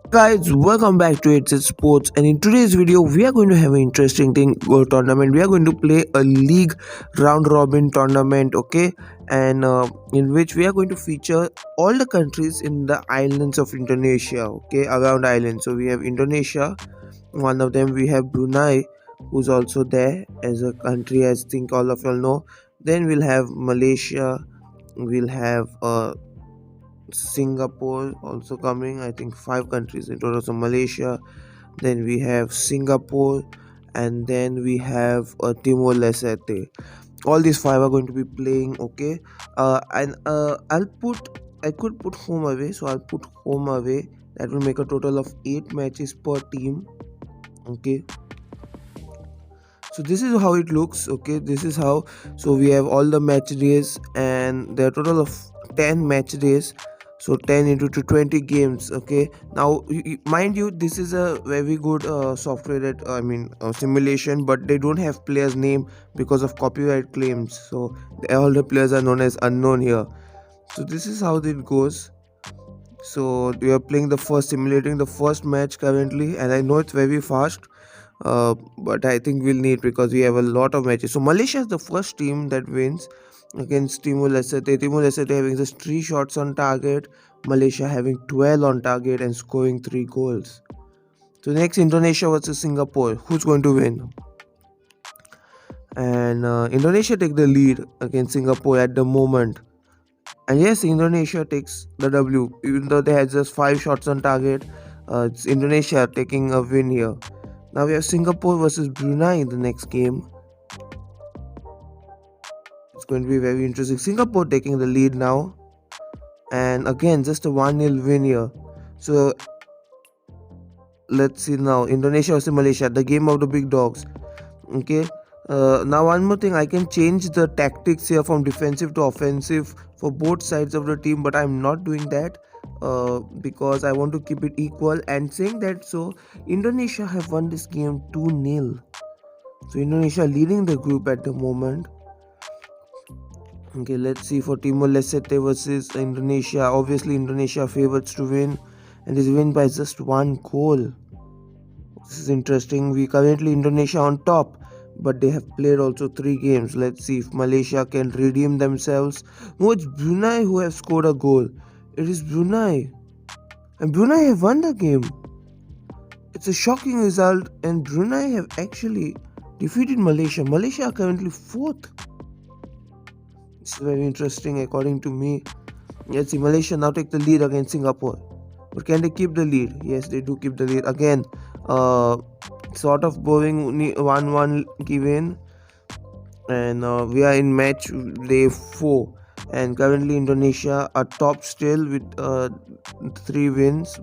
Guys, welcome back to ATZ Sports, and in today's video we are going to have an interesting thing tournament. We are going to play a league round robin tournament, okay, and in which we are going to feature all the countries in the islands of Indonesia, okay, around islands. So we have Indonesia, one of them. We have Brunei, who's also there as a country, as I think all of y'all know. Then we'll have Malaysia. We'll have Singapore also coming. I think five countries in total. So Malaysia, then we have Singapore, and then we have Timor Leste. All these five are going to be playing. Okay, and I could put home away, so I'll put home away. That will make a total of 8 matches per team. Okay, so this is how it looks. Okay, this is how. So we have all the match days, and there are total of 10 match days, so 10 into 20 games. Okay, now mind you, this is a very good software that simulation, but they don't have players name because of copyright claims, so all the players are known as unknown here. So this is how it goes. So we are playing the first, simulating the first match currently, and I know it's very fast, but I think we'll need, because we have a lot of matches. So Malaysia is the first team that wins against Timor Leste. Timor Leste having just 3 shots on target, Malaysia having 12 on target and scoring 3 goals. So next, Indonesia versus Singapore. Who's going to win? And Indonesia take the lead against Singapore at the moment. And yes, Indonesia takes the W, even though they had just 5 shots on target. It's Indonesia taking a win here. Now we have Singapore versus Brunei in the next game. It's going to be very interesting. Singapore taking the lead now, and again just a 1-0 win here. So let's see now, Indonesia versus Malaysia, the game of the big dogs. Okay. Now one more thing, I can change the tactics here from defensive to offensive for both sides of the team, but I'm not doing that because I want to keep it equal. And saying that, so Indonesia have won this game 2-0. So Indonesia leading the group at the moment. Okay, let's see for Timor Leste versus Indonesia. Obviously Indonesia favorites to win, and is win by just 1 goal. This is interesting. We currently Indonesia on top, but they have played also 3 games. Let's see if Malaysia can redeem themselves. No, it's Brunei who have scored a goal. It is Brunei, and Brunei have won the game. It's a shocking result, and Brunei have actually defeated Malaysia. Malaysia are currently 4th. It's very interesting according to me. Let's see, Malaysia now take the lead against Singapore. But can they keep the lead? Yes, they do keep the lead. Again, sort of boring 1-1 given. And we are in match day 4. And currently Indonesia are top still with 3 wins.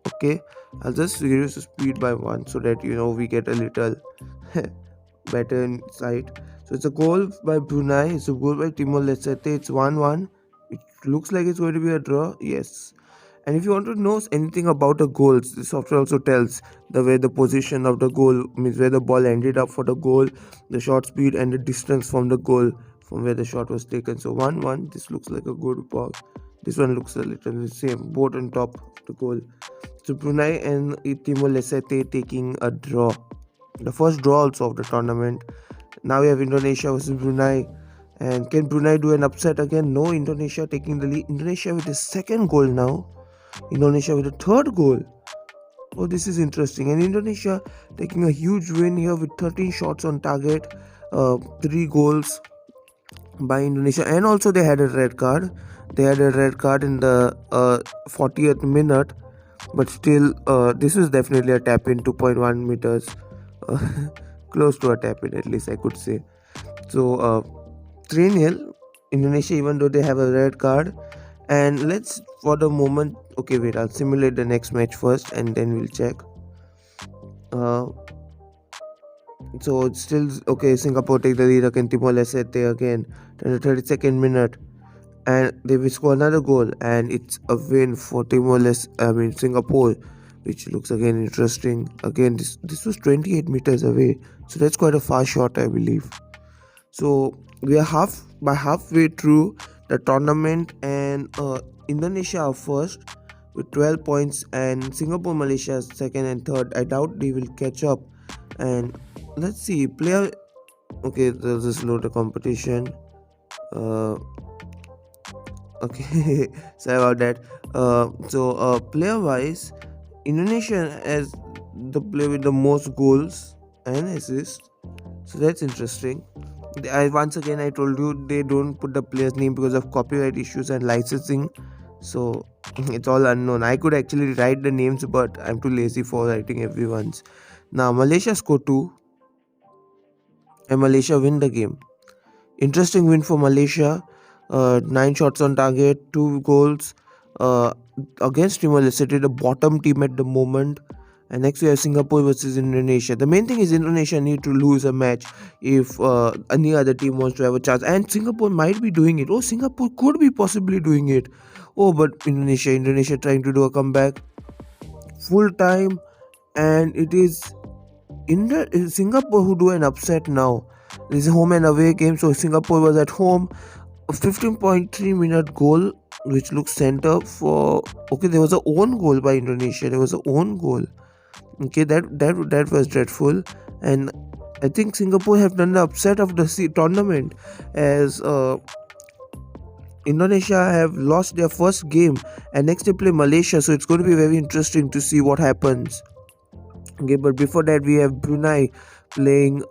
Okay, I'll just reduce the speed by 1 so that we get a little better insight. So it's a goal by Brunei, it's a goal by Timor Leste. It's 1-1. It looks like it's going to be a draw. Yes. And if you want to know anything about the goals, the software also tells the way the position of the goal, means where the ball ended up for the goal, the shot speed, and the distance from the goal from where the shot was taken. So 1-1. This looks like a good ball. This one looks a little the same, both on top of the goal. So Brunei and Timor Leste taking a draw, the first draw also of the tournament. Now we have Indonesia versus Brunei. And can Brunei do an upset again? No, Indonesia taking the lead. Indonesia with the second goal now. Indonesia with the third goal. Oh, this is interesting. And Indonesia taking a huge win here with 13 shots on target, 3 goals by Indonesia. And also they had a red card. They had a red card in the 40th minute. But still, this is definitely a tap in, 2.1 meters. Close to a tap in, at least I could say. So 3-0 Indonesia, even though they have a red card. And let's, for the moment, okay, wait, I'll simulate the next match first and then we'll check. So it's still okay. Singapore take the lead against Timor Leste again in the 32nd minute, and they will score another goal, and it's a win for Singapore, which looks again interesting. Again, this was 28 meters away, so that's quite a far shot, I believe. So we are halfway through the tournament, and Indonesia are first with 12 points, and Singapore, Malaysia second and third. I doubt they will catch up. And let's see, player. Okay, there's this load of competition. Uh, okay, sorry about that. Player wise, Indonesia has the player with the most goals and assists. So that's interesting. Once again I told you they don't put the player's name because of copyright issues and licensing. So it's all unknown. I could actually write the names, but I'm too lazy for writing everyone's. Now Malaysia scored two, and Malaysia win the game. Interesting win for Malaysia. 9 shots on target, 2 goals. Against Timor Leste, the bottom team at the moment. And next we have Singapore versus Indonesia. The main thing is Indonesia need to lose a match if any other team wants to have a chance. And Singapore might be doing it. Oh, Singapore could be possibly doing it. Oh, but Indonesia trying to do a comeback full time, and it is Singapore who do an upset now. This is a home and away game, so Singapore was at home. A 15.3-minute goal, which looks center for. Okay, there was a own goal by Indonesia. There was a own goal. Okay, that was dreadful, and I think Singapore have done the upset of the tournament, as Indonesia have lost their first game, and next they play Malaysia. So it's going to be very interesting to see what happens. Okay, but before that we have Brunei playing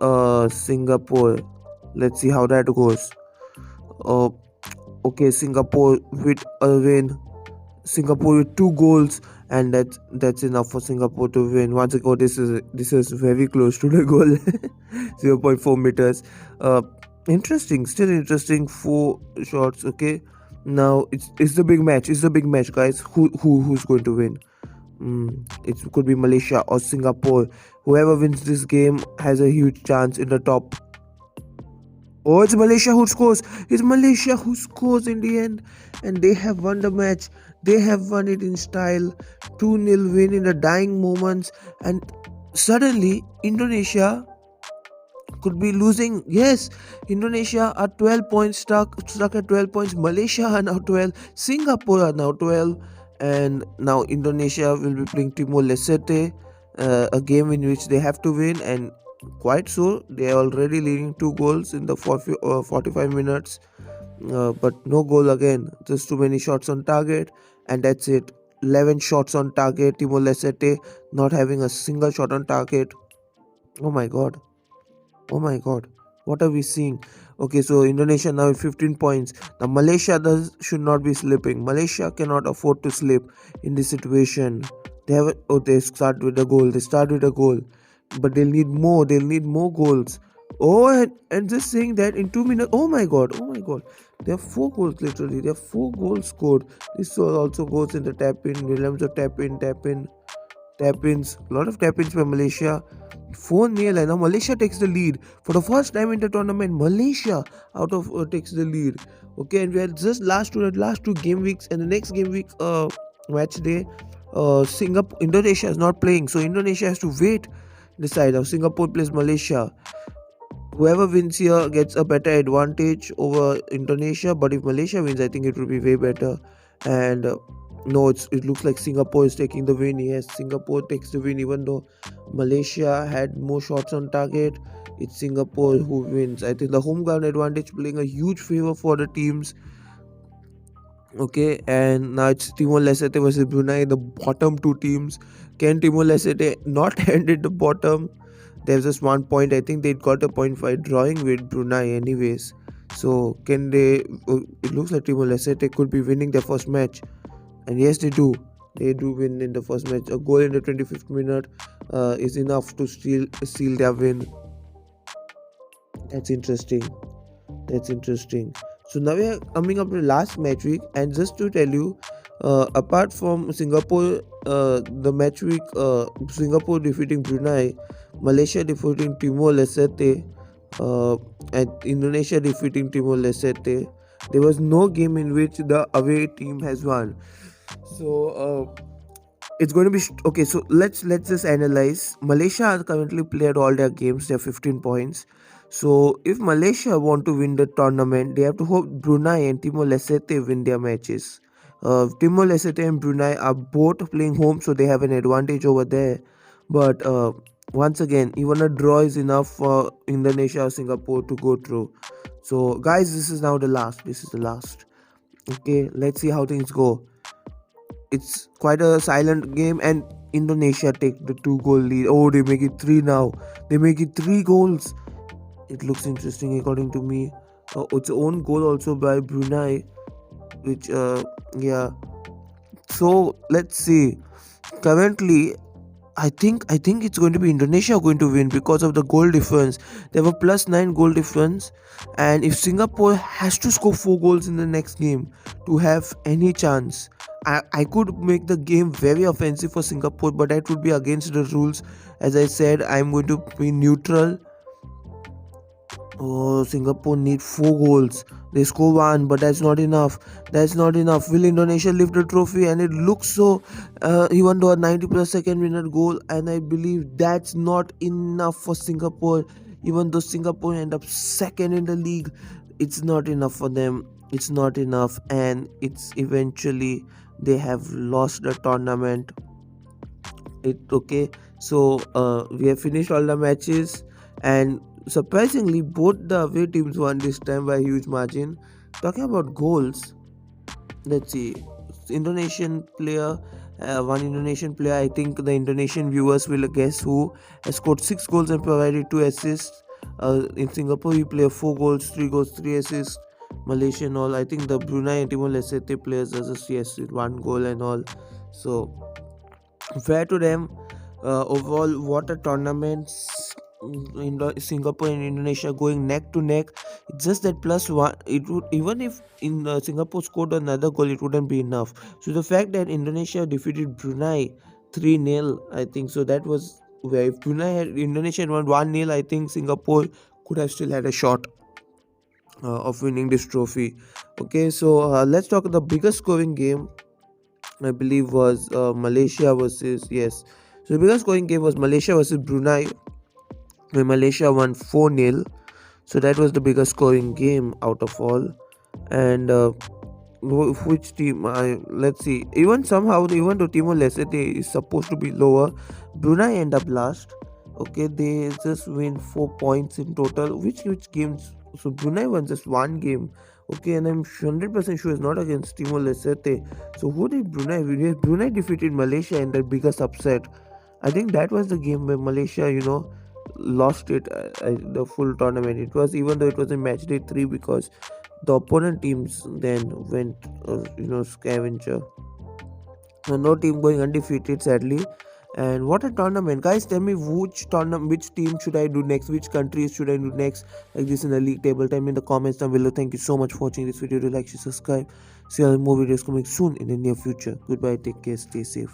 Singapore. Let's see how that goes. Uh, okay, Singapore with a win. Singapore with 2 goals, and that's enough for Singapore to win. Once again, this is very close to the goal, 0.4 meters. Interesting, still interesting. 4 shots. Okay, now it's the big match. It's the big match, guys. Who's going to win? It could be Malaysia or Singapore. Whoever wins this game has a huge chance in the top. Oh, it's Malaysia who scores. It's Malaysia who scores in the end, and they have won the match. They have won it in style. 2-0 win in the dying moments, and suddenly Indonesia could be losing. Yes, Indonesia are 12 points stuck at 12 points. Malaysia are now 12. Singapore are now 12, and now Indonesia will be playing Timor Leste, a game in which they have to win, and quite so they are already leading 2 goals in the 45 minutes, but no goal again. Just too many shots on target, and that's it. 11 shots on target. Timor Leste not having a single shot on target. Oh my god. Oh my god, what are we seeing? Okay, so Indonesia now with 15 points. Now Malaysia should not be slipping. Malaysia cannot afford to slip in this situation. They start with a goal. They start with a goal, but they'll need more. They'll need more goals. Oh, and just saying that in 2 minutes. Oh my god. Oh my god. There are 4 goals literally. There are 4 goals scored. This also goes in the tap in. Williams of tap in. Tap-ins, a lot of tap-ins by Malaysia. 4-0, and now Malaysia takes the lead for the first time in the tournament. Malaysia takes the lead. Okay, and we are just last two game weeks, and the next game week match day, Singapore Indonesia is not playing, so Indonesia has to wait. Decide how Singapore plays Malaysia. Whoever wins here gets a better advantage over Indonesia, but if Malaysia wins, I think it will be way better. And no, it looks like Singapore is taking the win. Yes, Singapore takes the win, even though Malaysia had more shots on target. It's Singapore who wins. I think the home ground advantage playing a huge favor for the teams. Okay, and now it's Timor Leste versus Brunei, the bottom 2 teams. Can Timor Leste not end at the bottom? There's just 1 point. I think they got a point by drawing with Brunei anyways. So can they? It looks like Timor Leste could be winning their first match, and yes, they do. They do win in the first match. A goal in the 25th minute is enough to seal their win. That's interesting. That's interesting. So now we are coming up to the last match week, and just to tell you, apart from Singapore, the match week, Singapore defeating Brunei, Malaysia defeating Timor Leste, and Indonesia defeating Timor Leste, there was no game in which the away team has won. So it's going to be okay. So let's just analyze. Malaysia has currently played all their games. They have 15 points. So if Malaysia want to win the tournament, they have to hope Brunei and Timor Leste win their matches. Timor Leste and Brunei are both playing home, so they have an advantage over there. But once again, even a draw is enough for Indonesia or Singapore to go through. So, guys, this is now the last. This is the last. Okay, let's see how things go. It's quite a silent game, and Indonesia take the 2 goal lead. Oh, they make it three now. They make it 3 goals. It looks interesting according to me. It's own goal also by Brunei, which yeah. So let's see. Currently, I think it's going to be Indonesia going to win because of the goal difference. They have a +9 goal difference, and if Singapore has to score 4 goals in the next game to have any chance, I could make the game very offensive for Singapore, but that would be against the rules. As I said, I'm going to be neutral. Oh, Singapore need 4 goals. They score one, but that's not enough. That's not enough. Will Indonesia lift the trophy? And it looks so, even though a 90 plus second minute goal, and I believe that's not enough for Singapore. Even though Singapore end up second in the league, it's not enough for them. It's not enough, and it's eventually they have lost the tournament. It okay. So we have finished all the matches, and surprisingly, both the away teams won this time by a huge margin. Talking about goals, let's see. Indonesian player, one Indonesian player. I think the Indonesian viewers will guess who has scored 6 goals and provided 2 assists. In Singapore, we play 4 goals, 3 goals, 3 assists. Malaysia and all. I think the Brunei and Timor Leste players just yes with 1 goal and all. So fair to them. Overall, what a tournament! Singapore and Indonesia going neck to neck. It's just that +1. It would, even if in Singapore scored another goal, it wouldn't be enough. So the fact that Indonesia defeated Brunei 3-0, I think so that was where if Brunei had Indonesia had won 1-0, I think Singapore could have still had a shot of winning this trophy. Okay, so let's talk the biggest scoring game. I believe was Malaysia versus yes. So the biggest scoring game was Malaysia versus Brunei, where Malaysia won 4-0. So that was the biggest scoring game out of all. And which team? Let's see. Even somehow, even though Timor Leste is supposed to be lower, Brunei end up last. Okay, they just win 4 points in total. Which games? So Brunei won just one game. Okay, and I'm 100% sure it's not against Timor Leste. So who did Brunei win? Brunei defeated Malaysia in their biggest upset. I think that was the game where Malaysia, lost it the full tournament. It was even though it was in match day 3 because the opponent teams then went, scavenger. So no team going undefeated, sadly. And what a tournament, guys! Tell me which team should I do next? Which countries should I do next? Like this in the league table. Tell me in the comments down below. Thank you so much for watching this video. Do like, share, subscribe. See you more videos coming soon in the near future. Goodbye. Take care. Stay safe.